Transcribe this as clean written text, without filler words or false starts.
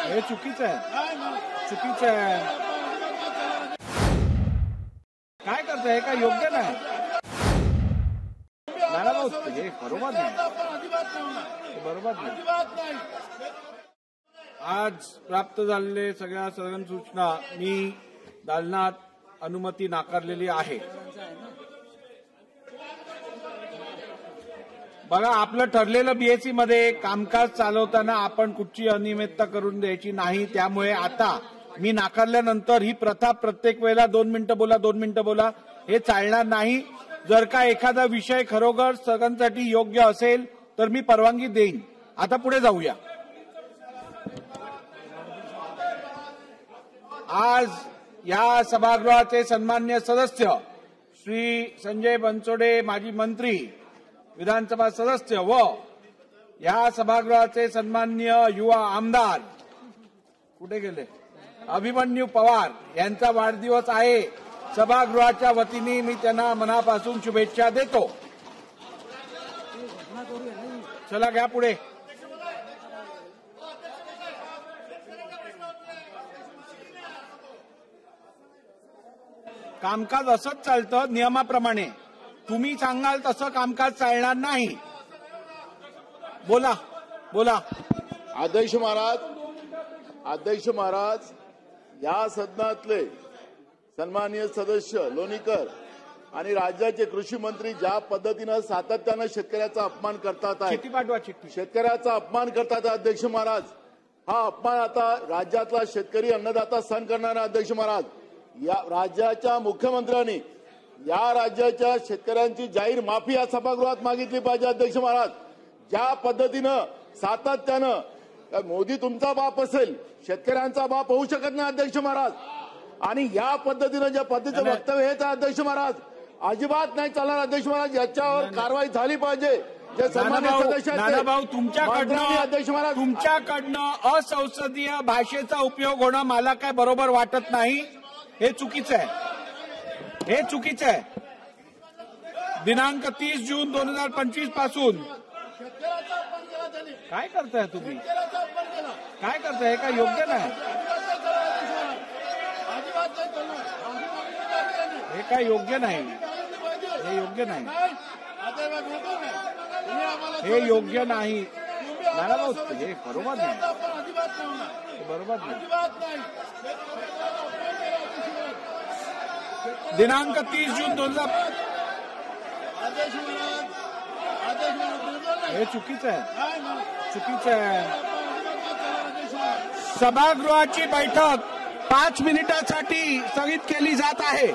हे चुकीचं आहे, चुकीचं आहे. काय करताय? हे काय योग्य नाही. नाराभाऊ, हे बरोबर नाही, बरोबर नाही. आज प्राप्त झालेले सगळ्या सदन सूचना मी दालनात अनुमती नाकारलेली आहे. बघा, आपलं ठरलेलं बीएससी मध्ये कामकाज चालवताना आपण कुठची अनियमितता करून द्यायची नाही. त्यामुळे आता मी नाकारल्यानंतर ही प्रथा प्रत्येक वेळेला 2 मिनिटं बोला 2 मिनिटं बोला हे चालणार नाही. जर का एखादा विषय खरोखर सगळ्यांसाठी योग्य असेल तर मी परवानगी देईन. आता पुढे जाऊया. आज या सभागृहाचे सन्मान्य सदस्य श्री संजय बनसोडे, माजी मंत्री, विधानसभा सदस्य व या सभागृहाचे सन्मान्य युवा आमदार कुठे गेले अभिमन्यू पवार यांचा वाढदिवस आहे. सभागृहाच्या वतीने मी त्यांना मनापासून शुभेच्छा देतो. चला घ्या पुढे. कामकाज असंच चालतं नियमाप्रमाणे. तुम्ही सांगाल तसं कामकाज चालणार नाही. बोला बोला. अध्यक्ष महाराज, या सदनातले सन्माननीय सदस्य लोणीकर आणि राज्याचे कृषी मंत्री ज्या पद्धतीनं सातत्यानं शेतकऱ्याचा अपमान करतात आहे, शेतकऱ्याचा अपमान करतात अध्यक्ष महाराज, हा अपमान आता राज्यातला शेतकरी अन्नदाता सहन करणार आहे. अध्यक्ष महाराज, या राज्याच्या मुख्यमंत्र्यांनी या राज्याच्या शेतकऱ्यांची जाहीर माफी या सभागृहात मागितली पाहिजे. अध्यक्ष महाराज, ज्या पद्धतीनं सातत्यानं मोदी तुमचा बाप असेल, शेतकऱ्यांचा बाप होऊ शकत नाही अध्यक्ष महाराज. आणि या पद्धतीनं ज्या पद्धतीचं वक्तव्य हेच आहे अध्यक्ष महाराज, अजिबात नाही चालणार अध्यक्ष महाराज. याच्यावर कारवाई झाली पाहिजे. जे सन्मान्य सदस्य नानाभाऊ, तुमच्याकडनं असंसदीय भाषेचा उपयोग होणं मला काय बरोबर वाटत नाही. हे चुकीचं आहे, हे चुकीचं आहे. दिनांक 30 जून 2025 पासून काय करताय तुम्ही? काय करताय? हे काय योग्य नाही. हे काय योग्य नाही. हे योग्य नाही. हे योग्य नाही. नाराभाऊ, हे बरोबर नाही, बरोबर नाही. दिनांक 30 जून 2000 हे चुकीचं आहे, चुकीचं आहे. सभागृहाची बैठक 5 मिनिटांसाठी स्थगित केली जात आहे.